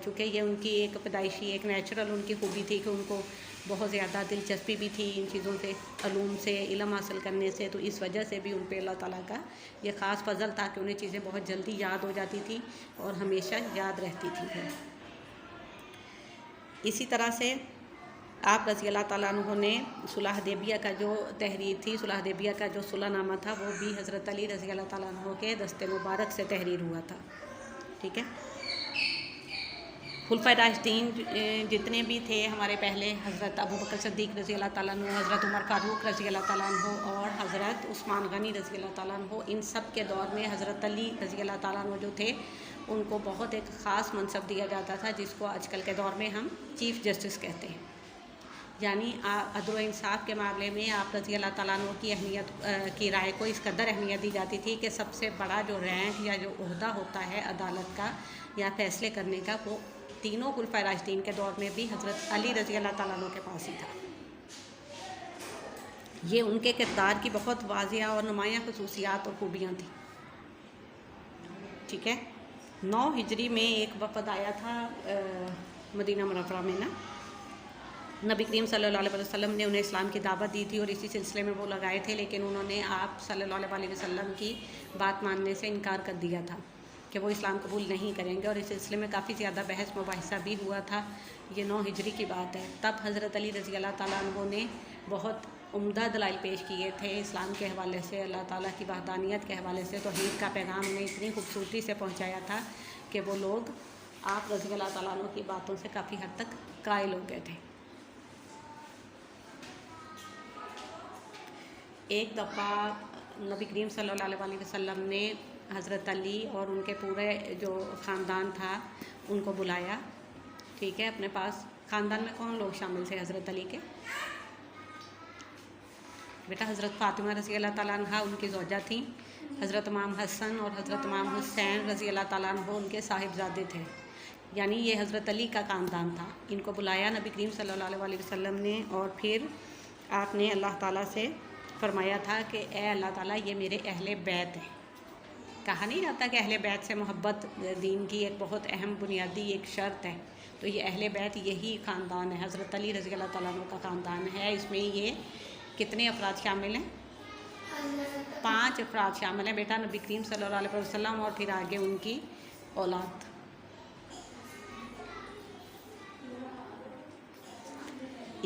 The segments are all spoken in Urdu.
چونکہ یہ ان کی ایک پیدائشی ایک نیچرل ان کی خوبی تھی کہ ان کو بہت زیادہ دلچسپی بھی تھی ان چیزوں سے، علوم سے، علم حاصل کرنے سے، تو اس وجہ سے بھی ان پہ اللہ تعالیٰ کا یہ خاص فضل تھا کہ انہیں چیزیں بہت جلدی یاد ہو جاتی تھی اور ہمیشہ یاد رہتی تھی۔ اسی طرح سے آپ رضی اللہ تعالیٰ عنہ نے صلح حدیبیہ کا جو تحریر تھی، صلح حدیبیہ کا جو صلح نامہ تھا، وہ بھی حضرت علی رضی اللہ تعالیٰ عنہ کے دست مبارک سے تحریر ہوا تھا، ٹھیک ہے۔ خلفائے راشدین جتنے بھی تھے ہمارے پہلے، حضرت ابوبکر صدیق رضی اللہ تعالیٰ عنہ، حضرت عمر فاروق رضی اللہ تعالیٰ عنہ اور حضرت عثمان غنی رضی اللہ تعالیٰ عنہ، ان سب کے دور میں حضرت علی رضی اللہ تعالیٰ عنہ جو تھے ان کو بہت ایک خاص منصب دیا جاتا تھا، جس کو آج کل کے دور میں ہم چیف جسٹس کہتے ہیں۔ یعنی عدل و انصاف کے معاملے میں آپ رضی اللہ تعالیٰ عنہ کی اہمیت کی رائے کو اس قدر اہمیت دی جاتی تھی کہ سب سے بڑا جو رینک یا جو عہدہ ہوتا ہے عدالت کا یا فیصلے کرنے کا، وہ تینوں خلفائے راشدین کے دور میں بھی حضرت علی رضی اللہ تعالیٰ عنہ کے پاس ہی تھا۔ یہ ان کے کردار کی بہت واضح اور نمایاں خصوصیات اور خوبیاں تھیں، ٹھیک ہے۔ 9 ہجری میں ایک وفد آیا تھا مدینہ منورہ میں نا، نبی کریم صلی اللہ علیہ وسلم نے انہیں اسلام کی دعوت دی تھی اور اسی سلسلے میں وہ لگائے تھے، لیکن انہوں نے آپ صلی اللہ علیہ وسلم کی بات ماننے سے انکار کر دیا تھا کہ وہ اسلام قبول نہیں کریں گے، اور اس سلسلے میں کافی زیادہ بحث مباحثہ بھی ہوا تھا۔ یہ 9 ہجری کی بات ہے۔ تب حضرت علی رضی اللہ تعالیٰ عنہ نے بہت عمدہ دلائل پیش کیے تھے اسلام کے حوالے سے، اللہ تعالیٰ کی وحدانیت کے حوالے سے، توحید کا پیغام انہیں اتنی خوبصورتی سے پہنچایا تھا کہ وہ لوگ آپ رضی اللہ تعالیٰ عنہ کی باتوں سے کافی حد تک قائل ہو گئے تھے۔ ایک دفعہ نبی کریم صلی اللہ علیہ وسلم نے حضرت علی اور ان کے پورے جو خاندان تھا ان کو بلایا، ٹھیک ہے، اپنے پاس۔ خاندان میں کون لوگ شامل تھے حضرت علی کے؟ بیٹا حضرت فاطمہ رضی اللہ تعالیٰ عنہ ان کی زوجہ تھیں، حضرت امام حسن اور حضرت امام حسین رضی اللہ تعالیٰ عنہ ان کے صاحبزادے تھے، یعنی یہ حضرت علی کا خاندان تھا۔ ان کو بلایا نبی کریم صلی اللہ علیہ وسلم نے، اور پھر آپ نے اللہ تعالیٰ سے فرمایا تھا کہ اے اللہ تعالیٰ یہ میرے اہل بیت ہیں۔ کہا نہیں جاتا کہ اہل بیت سے محبت دین کی ایک بہت اہم بنیادی ایک شرط ہے، تو یہ اہل بیت یہی خاندان ہے، حضرت علی رضی اللہ تعالیٰ عنہ کا خاندان ہے۔ اس میں یہ کتنے افراد شامل ہیں؟ 5 افراد شامل ہیں بیٹا، نبی کریم صلی اللہ علیہ وسلم اور پھر آگے ان کی اولاد۔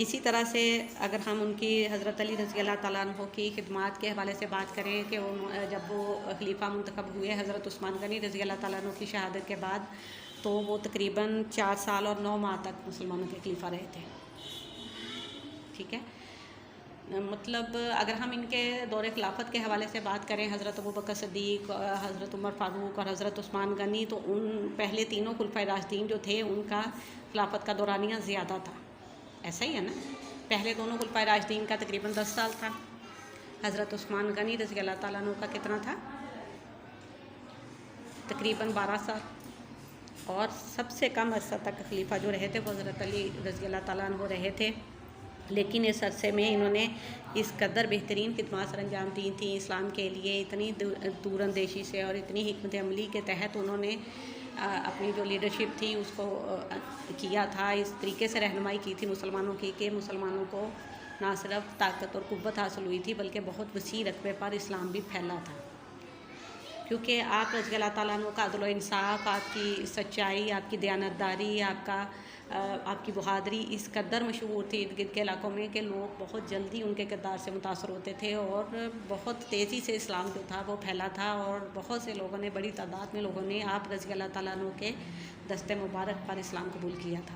اسی طرح سے اگر ہم ان کی حضرت علی رضی اللہ تعالیٰ عنہ کی خدمات کے حوالے سے بات کریں کہ جب وہ خلیفہ منتخب ہوئے حضرت عثمان غنی رضی اللہ تعالیٰ عنہ کی شہادت کے بعد، تو وہ تقریباً 4 سال اور 9 ماہ تک مسلمانوں کے خلیفہ رہے تھے، ٹھیک ہے۔ مطلب اگر ہم ان کے دور خلافت کے حوالے سے بات کریں، حضرت ابوبکر صدیق، حضرت عمر فاروق اور حضرت عثمان غنی، تو ان پہلے تینوں خلفائے راشدین جو تھے ان کا خلافت کا دورانیہ زیادہ تھا، ایسا ہی ہے نا۔ پہلے دونوں خلفائے راشدین کا تقریباً 10 سال تھا، حضرت عثمان غنی رضی اللہ تعالیٰ عنہ کا کتنا تھا؟ تقریباً 12 سال، اور سب سے کم عرصہ تک خلیفہ جو رہے تھے وہ حضرت علی رضی اللہ تعالیٰ عنہ رہے تھے، لیکن اس عرصے میں انہوں نے اس قدر بہترین خدمات سر انجام دی تھیں اسلام کے لیے، اتنی دور اندیشی سے اور اتنی حکمت عملی کے تحت انہوں نے اپنی جو لیڈرشپ تھی اس کو کیا تھا، اس طریقے سے رہنمائی کی تھی مسلمانوں کی کہ مسلمانوں کو نہ صرف طاقت اور قوت حاصل ہوئی تھی بلکہ بہت وسیع رقبے پر اسلام بھی پھیلا تھا، کیونکہ آپ رضی اللہ تعالیٰ عنہ کا عدل و انصاف، آپ کی سچائی، آپ کی دیانتداری، آپ کی بہادری اس قدر مشہور تھی ارد گرد کے علاقوں میں کہ لوگ بہت جلدی ان کے کردار سے متاثر ہوتے تھے، اور بہت تیزی سے اسلام جو تھا وہ پھیلا تھا، اور بہت سے لوگوں نے، بڑی تعداد میں لوگوں نے آپ رضی اللہ تعالیٰ عنہ کے دست مبارک پر اسلام قبول کیا تھا۔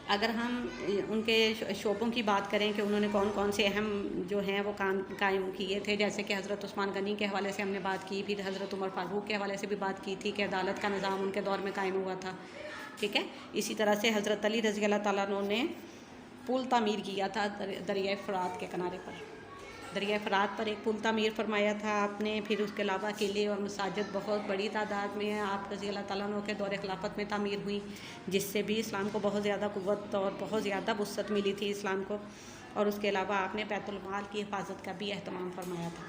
اگر ہم ان کے شعبوں کی بات کریں کہ انہوں نے کون کون سے اہم جو ہیں وہ کام قائم کیے تھے، جیسے کہ حضرت عثمان غنی کے حوالے سے ہم نے بات کی، پھر حضرت عمر فاروق کے حوالے سے بھی بات کی تھی کہ عدالت کا نظام ان کے دور میں قائم ہوا تھا، ٹھیک ہے۔ اسی طرح سے حضرت علی رضی اللہ تعالیٰ عنہ نے پل تعمیر کیا تھا دریائے فرات کے کنارے پر، دریائے فرات پر ایک پل تعمیر فرمایا تھا آپ نے، پھر اس کے علاوہ قلعے اور مساجد بہت بڑی تعداد میں آپ رضی اللہ تعالیٰ عنہ کے دور خلافت میں تعمیر ہوئی، جس سے بھی اسلام کو بہت زیادہ قوت اور بہت زیادہ وسعت ملی تھی اسلام کو، اور اس کے علاوہ آپ نے بیت المال کی حفاظت کا بھی اہتمام فرمایا تھا۔